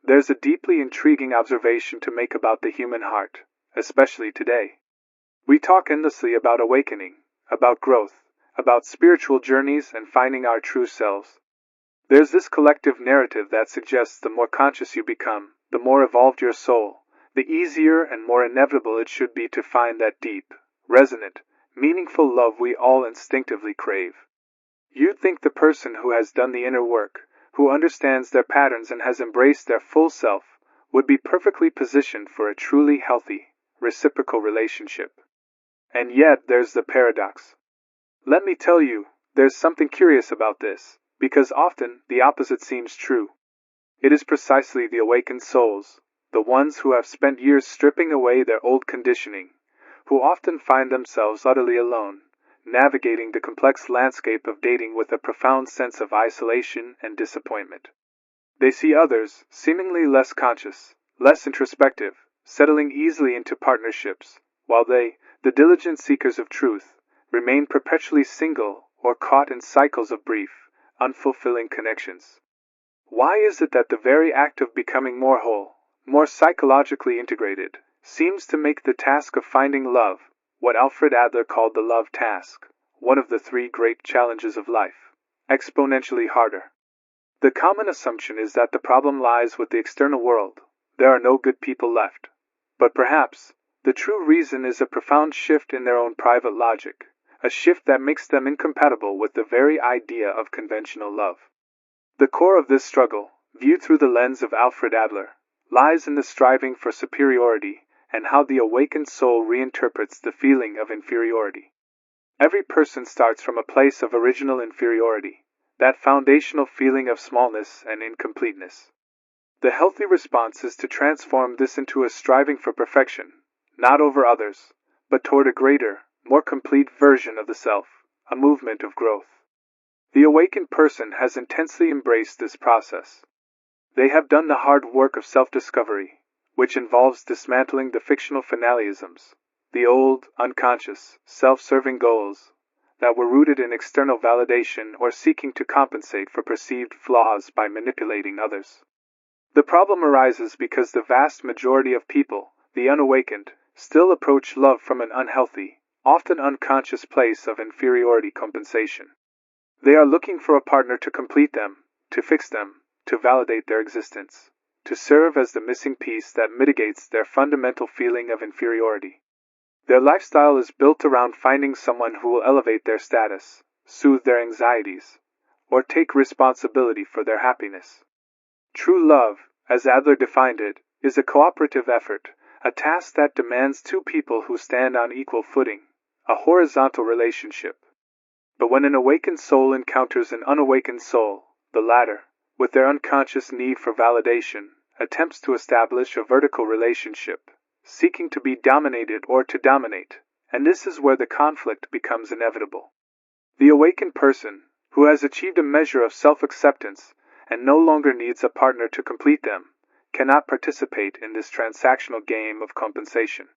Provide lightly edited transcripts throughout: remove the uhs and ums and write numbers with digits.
There's a deeply intriguing observation to make about the human heart, especially today. We talk endlessly about awakening, about growth, about spiritual journeys and finding our true selves. There's this collective narrative that suggests the more conscious you become, the more evolved your soul, the easier and more inevitable it should be to find that deep, resonant, meaningful love we all instinctively crave. You'd think the person who has done the inner work, who understands their patterns and has embraced their full self, would be perfectly positioned for a truly healthy, reciprocal relationship. And yet there's the paradox. Let me tell you, there's something curious about this, because often the opposite seems true. It is precisely the awakened souls, the ones who have spent years stripping away their old conditioning, who often find themselves utterly alone, navigating the complex landscape of dating with a profound sense of isolation and disappointment. They see others, seemingly less conscious, less introspective, settling easily into partnerships, while they, the diligent seekers of truth, remain perpetually single or caught in cycles of brief, unfulfilling connections. Why is it that the very act of becoming more whole, more psychologically integrated, seems to make the task of finding love, what Alfred Adler called the love task, one of the three great challenges of life, exponentially harder? The common assumption is that the problem lies with the external world. There are no good people left. But perhaps, the true reason is a profound shift in their own private logic, a shift that makes them incompatible with the very idea of conventional love. The core of this struggle, viewed through the lens of Alfred Adler, lies in the striving for superiority and how the awakened soul reinterprets the feeling of inferiority. Every person starts from a place of original inferiority, that foundational feeling of smallness and incompleteness. The healthy response is to transform this into a striving for perfection, not over others, but toward a greater, more complete version of the self, a movement of growth. The awakened person has intensely embraced this process. They have done the hard work of self-discovery, which involves dismantling the fictional finalisms, the old, unconscious, self-serving goals that were rooted in external validation or seeking to compensate for perceived flaws by manipulating others. The problem arises because the vast majority of people, the unawakened, still approach love from an unhealthy, often unconscious place of inferiority compensation. They are looking for a partner to complete them, to fix them, to validate their existence, to serve as the missing piece that mitigates their fundamental feeling of inferiority. Their lifestyle is built around finding someone who will elevate their status, soothe their anxieties, or take responsibility for their happiness. True love, as Adler defined it, is a cooperative effort, a task that demands two people who stand on equal footing, a horizontal relationship. But when an awakened soul encounters an unawakened soul, the latter, with their unconscious need for validation, attempts to establish a vertical relationship, seeking to be dominated or to dominate, and this is where the conflict becomes inevitable. The awakened person, who has achieved a measure of self-acceptance and no longer needs a partner to complete them, cannot participate in this transactional game of compensation.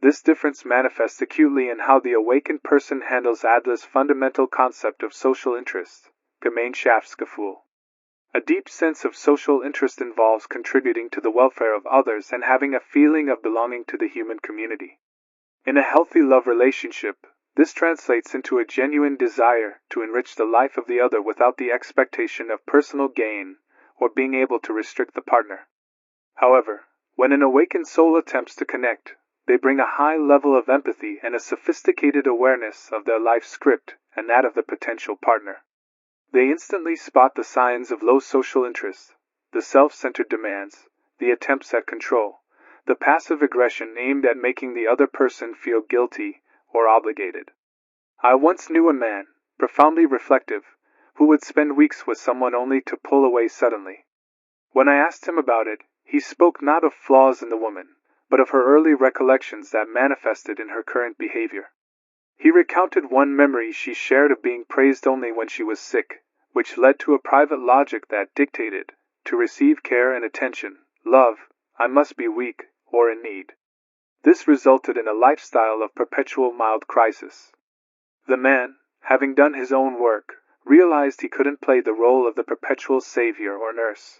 This difference manifests acutely in how the awakened person handles Adler's fundamental concept of social interest, Gemeinschaftsgefühl. A deep sense of social interest involves contributing to the welfare of others and having a feeling of belonging to the human community. In a healthy love relationship, this translates into a genuine desire to enrich the life of the other without the expectation of personal gain or being able to restrict the partner. However, when an awakened soul attempts to connect, they bring a high level of empathy and a sophisticated awareness of their life script and that of the potential partner. They instantly spot the signs of low social interest, the self-centered demands, the attempts at control, the passive aggression aimed at making the other person feel guilty or obligated. I once knew a man, profoundly reflective, who would spend weeks with someone only to pull away suddenly. When I asked him about it, he spoke not of flaws in the woman, but of her early recollections that manifested in her current behavior. He recounted one memory she shared of being praised only when she was sick, which led to a private logic that dictated, to receive care and attention, love, I must be weak or in need. This resulted in a lifestyle of perpetual mild crisis. The man, having done his own work, realized he couldn't play the role of the perpetual savior or nurse.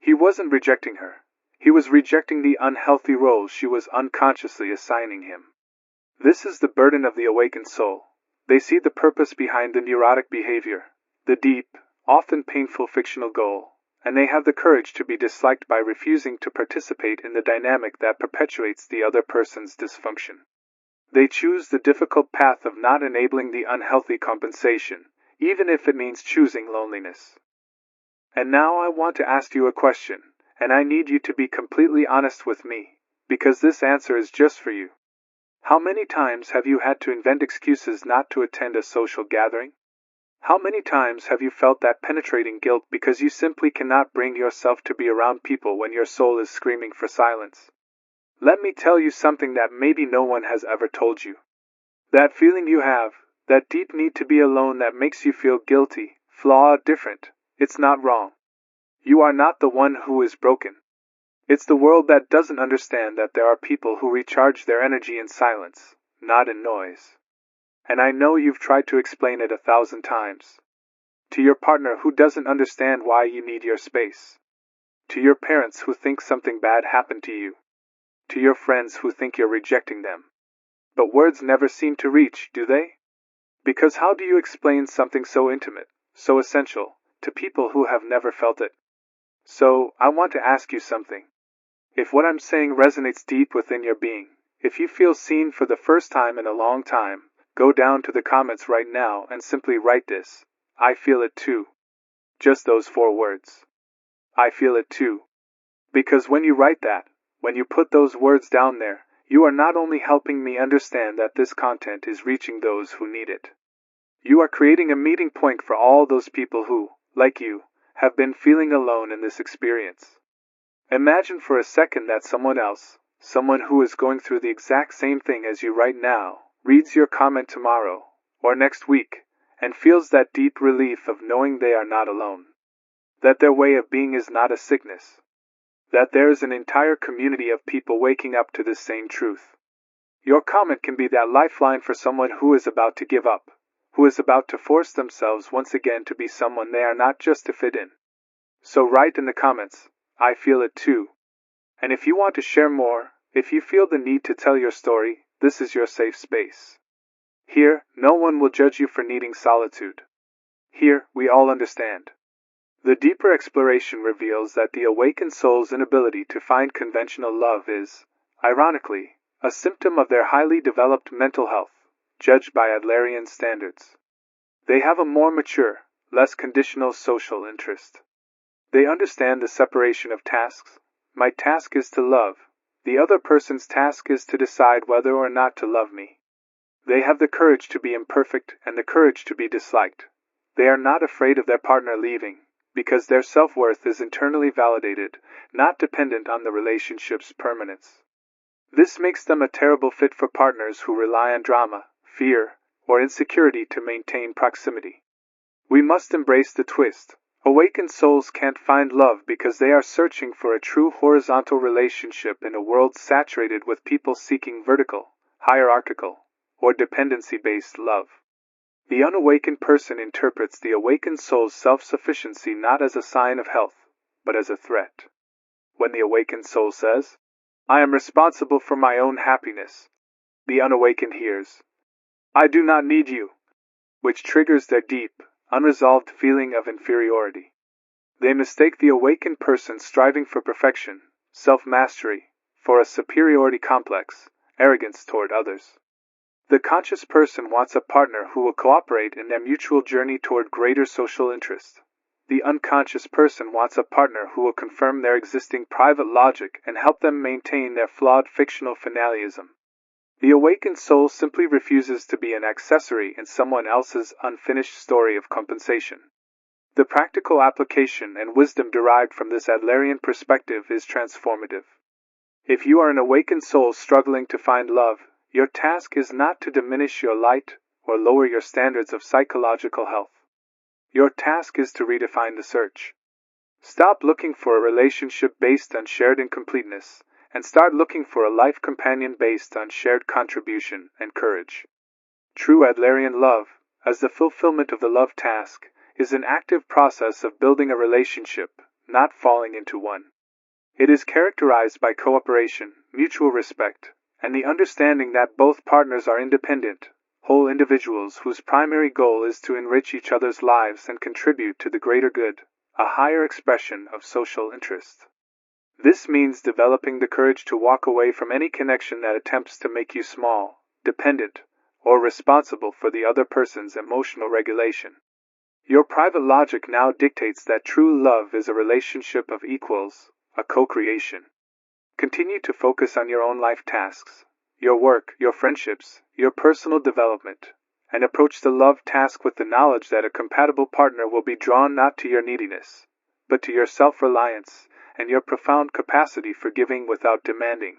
He wasn't rejecting her. He was rejecting the unhealthy roles she was unconsciously assigning him. This is the burden of the awakened soul. They see the purpose behind the neurotic behavior, the deep, often painful fictional goal, and they have the courage to be disliked by refusing to participate in the dynamic that perpetuates the other person's dysfunction. They choose the difficult path of not enabling the unhealthy compensation, even if it means choosing loneliness. And now I want to ask you a question, and I need you to be completely honest with me, because this answer is just for you. How many times have you had to invent excuses not to attend a social gathering? How many times have you felt that penetrating guilt because you simply cannot bring yourself to be around people when your soul is screaming for silence? Let me tell you something that maybe no one has ever told you. That feeling you have, that deep need to be alone that makes you feel guilty, flawed, different, it's not wrong. You are not the one who is broken. It's the world that doesn't understand that there are people who recharge their energy in silence, not in noise. And I know you've tried to explain it 1,000 times. To your partner who doesn't understand why you need your space. To your parents who think something bad happened to you. To your friends who think you're rejecting them. But words never seem to reach, do they? Because how do you explain something so intimate, so essential, to people who have never felt it? So, I want to ask you something. If what I'm saying resonates deep within your being, if you feel seen for the first time in a long time, go down to the comments right now and simply write this: I feel it too. Just those 4 words. I feel it too. Because when you write that, when you put those words down there, you are not only helping me understand that this content is reaching those who need it. You are creating a meeting point for all those people who, like you, have been feeling alone in this experience. Imagine for a second that someone else, someone who is going through the exact same thing as you right now, reads your comment tomorrow, or next week, and feels that deep relief of knowing they are not alone. That their way of being is not a sickness. That there is an entire community of people waking up to this same truth. Your comment can be that lifeline for someone who is about to give up, who is about to force themselves once again to be someone they are not just to fit in. So write in the comments, I feel it too. And if you want to share more, if you feel the need to tell your story, this is your safe space. Here, no one will judge you for needing solitude. Here, we all understand. The deeper exploration reveals that the awakened soul's inability to find conventional love is, ironically, a symptom of their highly developed mental health, judged by Adlerian standards. They have a more mature, less conditional social interest. They understand the separation of tasks. My task is to love. The other person's task is to decide whether or not to love me. They have the courage to be imperfect and the courage to be disliked. They are not afraid of their partner leaving, because their self-worth is internally validated, not dependent on the relationship's permanence. This makes them a terrible fit for partners who rely on drama, fear, or insecurity to maintain proximity. We must embrace the twist. Awakened souls can't find love because they are searching for a true horizontal relationship in a world saturated with people seeking vertical, hierarchical, or dependency-based love. The unawakened person interprets the awakened soul's self-sufficiency not as a sign of health, but as a threat. When the awakened soul says, I am responsible for my own happiness, the unawakened hears, I do not need you, which triggers their deep, unresolved feeling of inferiority. They mistake the awakened person striving for perfection, self-mastery, for a superiority complex, arrogance toward others. The conscious person wants a partner who will cooperate in their mutual journey toward greater social interest. The unconscious person wants a partner who will confirm their existing private logic and help them maintain their flawed fictional finalism. The awakened soul simply refuses to be an accessory in someone else's unfinished story of compensation. The practical application and wisdom derived from this Adlerian perspective is transformative. If you are an awakened soul struggling to find love, your task is not to diminish your light or lower your standards of psychological health. Your task is to redefine the search. Stop looking for a relationship based on shared incompleteness, and start looking for a life companion based on shared contribution and courage. True Adlerian love, as the fulfillment of the love task, is an active process of building a relationship, not falling into one. It is characterized by cooperation, mutual respect, and the understanding that both partners are independent, whole individuals whose primary goal is to enrich each other's lives and contribute to the greater good, a higher expression of social interest. This means developing the courage to walk away from any connection that attempts to make you small, dependent, or responsible for the other person's emotional regulation. Your private logic now dictates that true love is a relationship of equals, a co-creation. Continue to focus on your own life tasks, your work, your friendships, your personal development, and approach the love task with the knowledge that a compatible partner will be drawn not to your neediness, but to your self-reliance and your profound capacity for giving without demanding.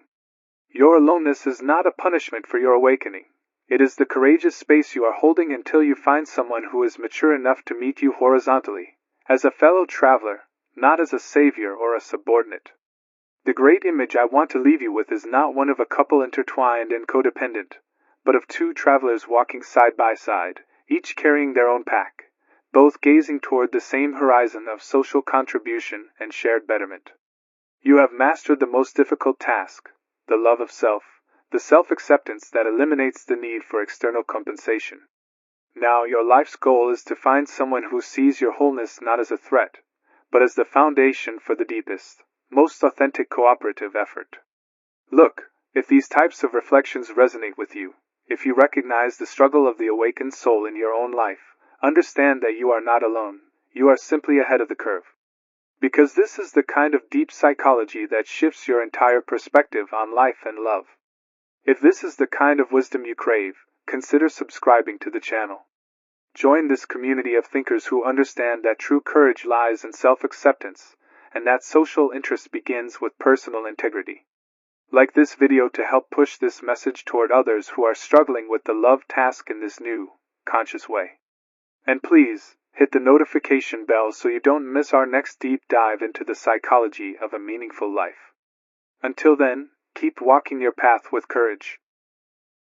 Your aloneness is not a punishment for your awakening. It is the courageous space you are holding until you find someone who is mature enough to meet you horizontally, as a fellow traveler, not as a savior or a subordinate. The great image I want to leave you with is not one of a couple intertwined and codependent, but of two travelers walking side by side, each carrying their own pack, both gazing toward the same horizon of social contribution and shared betterment. You have mastered the most difficult task, the love of self, the self-acceptance that eliminates the need for external compensation. Now your life's goal is to find someone who sees your wholeness not as a threat, but as the foundation for the deepest, most authentic cooperative effort. Look, if these types of reflections resonate with you, if you recognize the struggle of the awakened soul in your own life, understand that you are not alone, you are simply ahead of the curve. Because this is the kind of deep psychology that shifts your entire perspective on life and love. If this is the kind of wisdom you crave, consider subscribing to the channel. Join this community of thinkers who understand that true courage lies in self-acceptance, and that social interest begins with personal integrity. Like this video to help push this message toward others who are struggling with the love task in this new, conscious way. And please, hit the notification bell so you don't miss our next deep dive into the psychology of a meaningful life. Until then, keep walking your path with courage.